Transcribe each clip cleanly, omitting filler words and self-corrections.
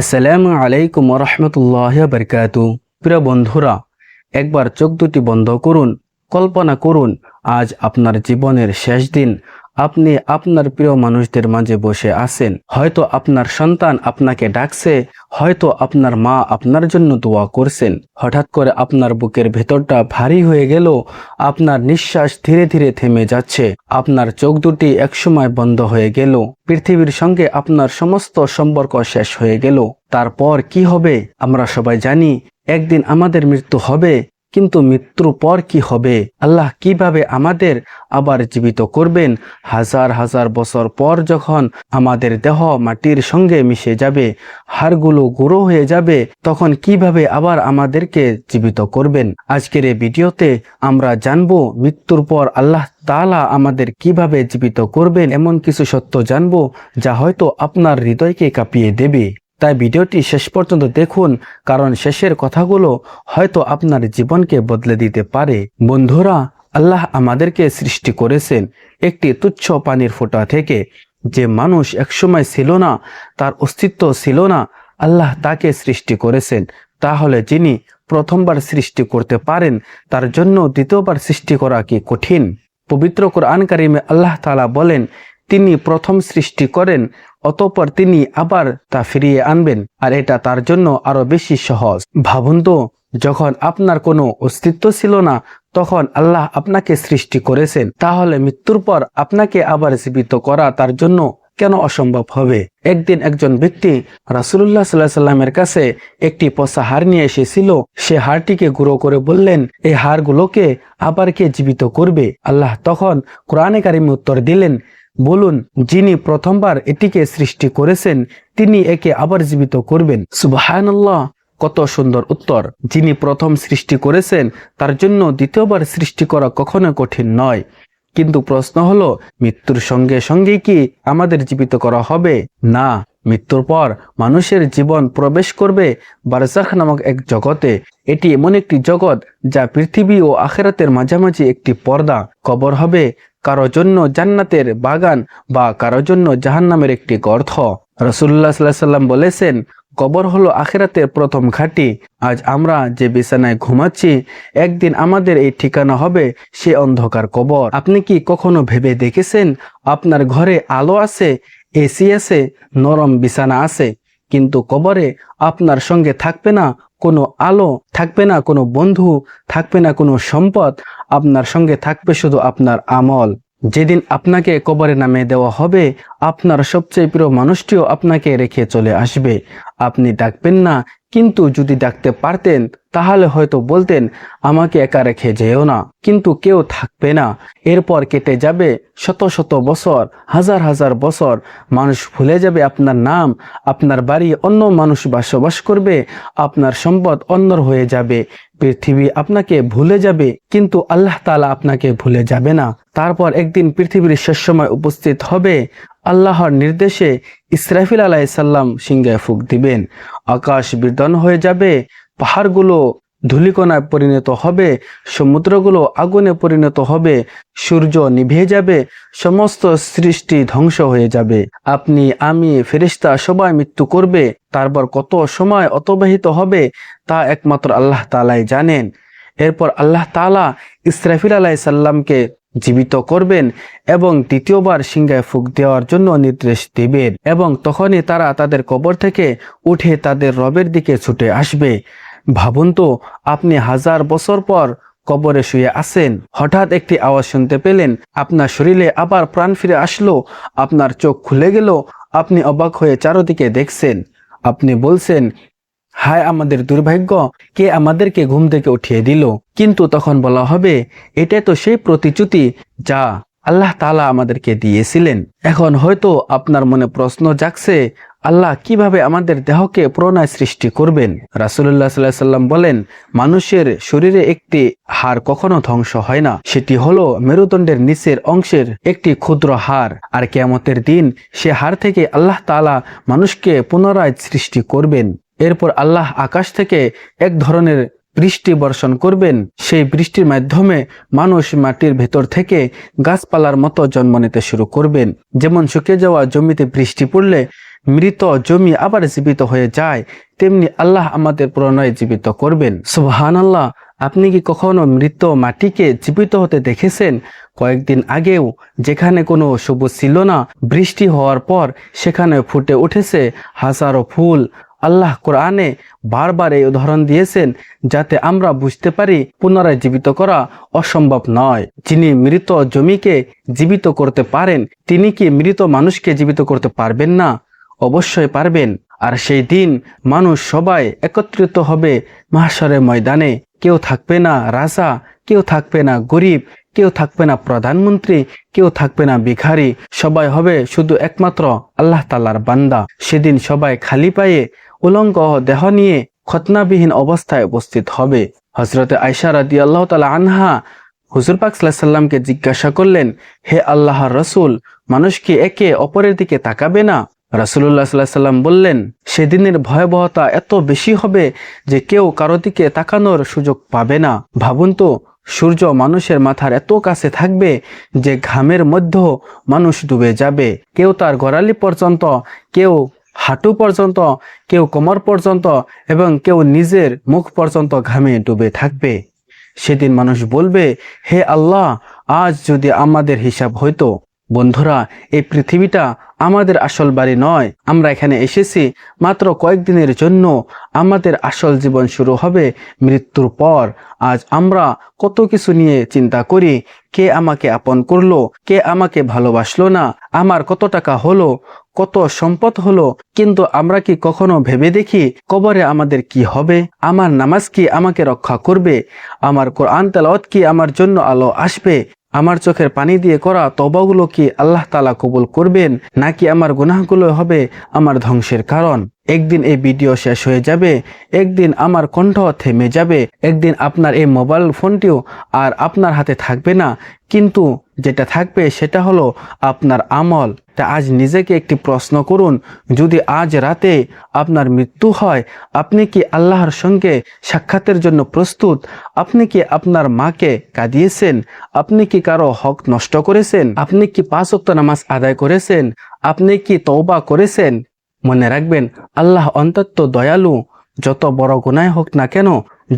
আসসালামু আলাইকুম রহমতুল্লাহ বারকাতু। প্রিয় বন্ধুরা, একবার চোখ দুটি বন্ধ করুন। কল্পনা করুন আজ আপনার জীবনের শেষ দিন। আপনি আপনার প্রিয় মানুষদের মাঝে বসে আছেন। হয়তো আপনার সন্তান আপনাকে ডাকছে, হয়তো আপনার মা আপনার জন্য দোয়া করছেন। হঠাৎ করে আপনার বুকের ভেতরটা ভারী হয়ে গেল, আপনার নিঃশ্বাস ধীরে ধীরে থেমে যাচ্ছে, আপনার চোখ দুটি একসময় বন্ধ হয়ে গেল, পৃথিবীর সঙ্গে আপনার সমস্ত সম্পর্ক শেষ হয়ে গেল। তারপর কি হবে আমরা সবাই জানি, একদিন আমাদের মৃত্যু হবে। কিন্তু মৃত্যুর পর কি হবে? আল্লাহ কিভাবে আমাদের আবার জীবিত করবেন? হাজার হাজার বছর পর যখন আমাদের দেহ মাটির সঙ্গে মিশে যাবে, হাড়গুলো গুঁড়ো হয়ে যাবে, তখন কিভাবে আবার আমাদেরকে জীবিত করবেন? আজকের এই ভিডিওতে আমরা জানবো মৃত্যুর পর আল্লাহ তাআলা আমাদের কিভাবে জীবিত করবেন। এমন কিছু সত্য জানবো যা হয়তো আপনার হৃদয়কে কাঁপিয়ে দেবে। তাই ভিডিওটি শেষ পর্যন্ত দেখুন, কারণ শেষের কথাগুলো হয়তো আপনার জীবনকে বদলে দিতে পারে। বন্ধুরা, আল্লাহ আমাদেরকে সৃষ্টি করেছেন একটি তুচ্ছ পানির ফোঁটা থেকে। যে মানুষ একসময় ছিল না, তার অস্তিত্ব ছিল না, আল্লাহ তাকে সৃষ্টি করেছেন। তাহলে যিনি প্রথমবার সৃষ্টি করতে পারেন, তার জন্য দ্বিতীয়বার সৃষ্টি করা কি কঠিন? পবিত্র কোরআন কারিমে আল্লাহ তাআলা বলেন, তিনি প্রথম সৃষ্টি করেন, অতঃপর তিনি আবার তা ফিরিয়ে আনবেন, আর এটা তার জন্য আরো বেশি সহজ। ভাবুন তো, যখন আপনার কোনো অস্তিত্ব ছিল না, তখন আল্লাহ আপনাকে সৃষ্টি করেছেন। তাহলে মৃত্যুর পর আপনাকে আবার জীবিত করা তার জন্য কেন অসম্ভব হবে? একদিন একজন ব্যক্তি রাসূলুল্লাহ সাল্লাল্লাহু আলাইহি ওয়াসাল্লামের কাছে একটি পচা হাড় নিয়ে এসেছিল। সে হাড়টিকে গুঁড়ো করে বললেন, এই হাড়গুলোকে আবার কে জীবিত করবে? আল্লাহ তখন কোরআনে কারিমে উত্তর দিলেন, বলুন, যিনি প্রথমবার এটিকে সৃষ্টি করেছেন তিনি একে আবার জীবিত করবেন। সুবহানাল্লাহ, কত সুন্দর উত্তর! যিনি প্রথম সৃষ্টি করেছেন তার জন্য দ্বিতীয়বার সৃষ্টি করা কখনো কঠিন নয়। কিন্তু প্রশ্ন হলো, মৃত্যুর সঙ্গে সঙ্গে কি আমাদের জীবিত করা হবে? না, মৃত্যুর পর মানুষের জীবন প্রবেশ করবে বারজাখ নামক এক জগতে। এটি এমন একটি জগৎ যা পৃথিবী ও আখিরাতের মাঝামাঝি একটি পর্দা। কবর হবে কারো জন্য জান্নাতের বাগান, বা কারো জন্য জাহান্নামের একটি গর্ত। রাসূলুল্লাহ সাল্লাল্লাহু আলাইহি ওয়াসাল্লাম বলেছেন, কবর হলো আখিরাতের প্রথম ঘাঁটি। আজ আমরা যে বিছানায় ঘুমাচ্ছি, একদিন আমাদের এই ঠিকানা হবে সে অন্ধকার কবর। আপনি কি কখনো ভেবে দেখেছেন, আপনার ঘরে আলো আছে, এসি আছে, নরম বিছানা আছে, কিন্তু কবরে আপনার সঙ্গে থাকবে না কোনো আলো, থাকবে না কোনো বন্ধু, থাকবে না কোনো সম্পদ, আপনার সঙ্গে থাকবে শুধু আপনার আমল। যেদিন আপনাকে কবরে নামিয়ে দেওয়া হবে, আপনার সবচেয়ে প্রিয় মানুষটিও আপনাকে রেখে চলে আসবে। আপনি ডাকবেন না, কিন্তু যদি ডাকতে পারতেন তাহলে হয়তো বলতেন, আমাকে একা রেখে যেও না। কিন্তু কেউ থাকবে না। এরপর কেটে যাবে শত শত বছর, হাজার হাজার বছর। মানুষ ভুলে যাবে আপনার নাম, আপনার বাড়ি অন্য মানুষ বসবাস করবে, আপনার সম্পদ অন্যর হয়ে যাবে, পৃথিবী আপনাকে ভুলে যাবে, কিন্তু আল্লাহ তাআলা আপনাকে ভুলে যাবে না। তারপর একদিন পৃথিবীর শেষ সময় উপস্থিত হবে। আল্লাহর নির্দেশে ইসরাফিল আলাইহিস সালাম সিংহায় ফুঁক দিবেন। আকাশ বিদীর্ণ হয়ে যাবে, পাহাড়গুলো ধূলিকণায় পরিণত হবে, সমুদ্রগুলো আগুনে পরিণত হবে, সূর্য নিভে যাবে, সমস্ত সৃষ্টি ধ্বংস হয়ে যাবে। আপনি, আমি, ফেরেশতা সবাই মৃত্যু করবে। তারপর কত সময় অতিবাহিত হবে তা একমাত্র আল্লাহ তাআলাই জানেন। এরপর আল্লাহ তাআলা ইসরাফিল আলাইহিস সালামকে জীবিত করবেন এবং দ্বিতীয়বার সিংহায় ফুঁক দেওয়ার জন্য নির্দেশ দিবেন, এবং তখনই তারা তাদের কবর থেকে উঠে তাদের রবের দিকে ছুটে আসবে। ভাবুন তো, আপনি হাজার বছর পর কবরে শুয়ে আছেন, হঠাৎ একটি আওয়াজ শুনতে পেলেন, আপনার শরীরে আবার প্রাণ ফিরে আসলো, আপনার চোখ খুলে গেল, আপনি অবাক হয়ে চারদিকে দেখছেন। আপনি বলছেন, হায় আমাদের দুর্ভাগ্য, কে আমাদেরকে ঘুম থেকে উঠিয়ে দিল? কিন্তু তখন বলা হবে, এটাই তো সেই প্রতিশ্রুতি যা আল্লাহ তাআলা আমাদেরকে দিয়েছিলেন। এখন হয়তো আপনার মনে প্রশ্ন জাগছে, আল্লাহ কিভাবে আমাদের দেহকে পুনরায় সৃষ্টি করবেন? রাসূলুল্লাহ সাল্লাল্লাহু আলাইহি ওয়াসাল্লাম বলেন, মানুষের শরীরে একটি হাড় কখনো ধ্বংস হয় না। সেটি হলো মেরুদণ্ডের নিচের অংশের একটি ক্ষুদ্র হাড়। আর কিয়ামতের দিন সে হাড় থেকে আল্লাহ তাআলা মানুষকে পুনরায় সৃষ্টি করবেন। এরপর আল্লাহ আকাশ থেকে এক ধরনের বৃষ্টি বর্ষণ করবেন। সেই বৃষ্টির মাধ্যমে মানুষ মাটির ভেতর থেকে গাছপালার মতো জন্ম নিতে শুরু করবেন। যেমন শুকিয়ে যাওয়া জমিতে বৃষ্টি পড়লে মৃত জমি আবার জীবিত হয়ে যায়, তেমনি আল্লাহ আমাদের পুনরায় জীবিত করবেন। সুবহানাল্লাহ। আপনি কি কখনো মৃত মাটিকে জীবিত হতে দেখেছেন? কয়েকদিন আগেও যেখানে কোনো সবুজ ছিল না, বৃষ্টি হওয়ার পর সেখানে ফুটে উঠেছে হাজারো ফুল। আল্লাহ কোরআনে বারবার এই উদাহরণ দিয়েছেন যাতে আমরা বুঝতে পারি পুনরায় জীবিত করা অসম্ভব নয়। যিনি মৃত জমিকে জীবিত করতে পারেন, তিনি কি মৃত মানুষকে জীবিত করতে পারবেন না? অবশ্যই পারবেন। আর সেই দিন মানুষ সবাই একত্রিত হবে মাহশরের ময়দানে। কেউ থাকবে না রাজা, কেউ থাকবে না গরিব, কেউ থাকবে না প্রধানমন্ত্রী, কেউ থাকবে না ভিখারি। সবাই হবে শুধু একমাত্র আল্লাহ তাআলার বান্দা। সেদিন সবাই খালি পায়ে উলঙ্গ দেহ নিয়ে খতনাবিহীন অবস্থায় উপস্থিত হবে। হযরতে আয়েশা রাদিয়াল্লাহু তাআলা আনহা হুজুর পাক সাল্লাল্লাহু আলাইহি সাল্লামকে জিজ্ঞাসা করলেন, হে আল্লাহর রাসূল, মানুষ কি একে অপরের দিকে তাকাবে না? রাসূলুল্লাহ সাল্লাল্লাহু আলাইহি সাল্লাম বললেন, সেদিনের ভয়াবহতা এত বেশি হবে যে কেউ কারো দিকে তাকানোর সুযোগ পাবে না। ভাবুন তো, সূর্য মানুষের মাথার এত কাছে থাকবে যে ঘামের মধ্যেও মানুষ ডুবে যাবে। কেউ তার গোড়ালি পর্যন্ত, কেউ হাঁটু পর্যন্ত, কেউ কোমর পর্যন্ত এবং কেউ নিজের মুখ পর্যন্ত ঘামে ডুবে থাকবে। সেদিন মানুষ বলবে, হে আল্লাহ, আজ যদি আমাদের হিসাব হইতো। বন্ধুরা, এই পৃথিবীটা আমাদের আসল বাড়ি নয়। আমরা এখানে এসেছি মাত্র কয়েকদিনের জন্য। আমাদের আসল জীবন শুরু হবে মৃত্যুর পর। আজ আমরা কত কিছু নিয়ে চিন্তা করি। কে আমাকে আপন করলো, কে আমাকে ভালোবাসলো না, আমার কত টাকা হলো, কত সম্পদ হলো, কিন্তু আমরা কি কখনো ভেবে দেখি কবরে আমাদের কি হবে? আমার নামাজ কি আমাকে রক্ষা করবে? আমার কোরআন তেলাওয়াত কি আমার জন্য আলো আসবে? আমার চোখের পানি দিয়ে করা তওবাগুলো কি আল্লাহ তাআলা কবুল করবেন, নাকি আমার গুনাহগুলো হবে আমার ধ্বংসের কারণ? একদিন এই ভিডিও শেষ হয়ে যাবে, একদিন আমার কণ্ঠ থেমে যাবে, একদিন আপনার এই মোবাইল ফোনটিও আর আপনার হাতে থাকবে না, কিন্তু যেটা থাকবে সেটা হলো আপনার আমল। তা আজ নিজেকে একটি প্রশ্ন করুন, যদি আজ রাতে আপনার মৃত্যু হয়, আপনি কি আল্লাহর সঙ্গে সাক্ষাতের জন্য প্রস্তুত? আপনি কি আপনার মাকে কাঁদিয়েছেন? আপনি কি কারো হক নষ্ট করেছেন? আপনি কি 5 ওয়াক্ত নামাজ আদায় করেছেন? আপনি কি তওবা করেছেন? মনে রাখবেন, আল্লাহ অত্যন্ত দয়ালু। যত বড় গুনাহ হোক না কেন,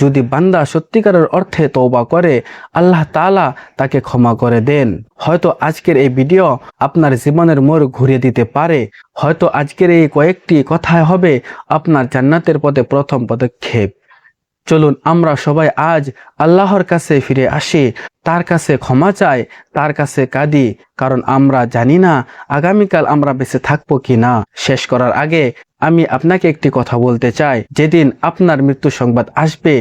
যদি বান্দা সত্যিকারের অর্থে তওবা করে, আল্লাহ তাআলা তাকে ক্ষমা করে দেন। হয়তো আজকের এই ভিডিও আপনার জীবনের মোড় ঘুরিয়ে দিতে পারে। হয়তো আজকের এই কয়েকটি কথায় হবে আপনার জান্নাতের পথে প্রথম পদক্ষেপ। চলুন আমরা সবাই আজ আল্লাহর কাছে ফিরে আসি, তার কাছে ক্ষমা চাই, তার কাছে কাঁদি, কারণ আমরা জানি না আগামীকাল আমরা বেঁচে থাকবো কি না। শেষ করার আগে আমি আপনাকে একটি কথা বলতে চাই, যেদিন আপনার মৃত্যু সংবাদ আসবে,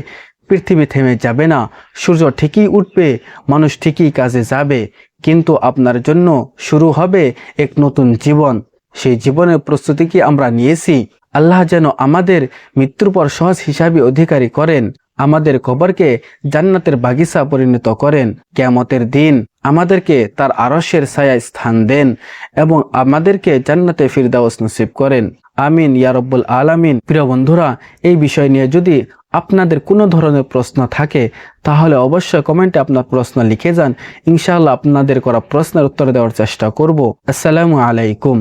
পৃথিবী থেমে যাবে না, সূর্য ঠিকই উঠবে, মানুষ ঠিকই কাজে যাবে, কিন্তু আপনার জন্য শুরু হবে এক নতুন জীবন। সেই জীবনের প্রস্তুতি কি আমরা নিয়েছি? আল্লাহ যেন আমাদের মৃত্যুর পর সহজ হিসাবে অধিকারী করেন, আমাদের কবরকে জান্নাতের বাগিচা পরিণত করেন। কিয়ামতের দিন আমাদেরকে তার আরশের ছায়ায় স্থান দেন এবং আমাদেরকে জান্নাতে ফিরদাউস নসিব করেন। আমিন ইয়া রব্বুল আলামিন। প্রিয় বন্ধুরা, এই বিষয় নিয়ে যদি আপনাদের কোনো ধরনের প্রশ্ন থাকে তাহলে অবশ্যই কমেন্টে আপনার প্রশ্ন লিখে যান। ইনশাআল্লাহ আপনাদের করা প্রশ্নের উত্তর দেওয়ার চেষ্টা করব। আসসালামু আলাইকুম।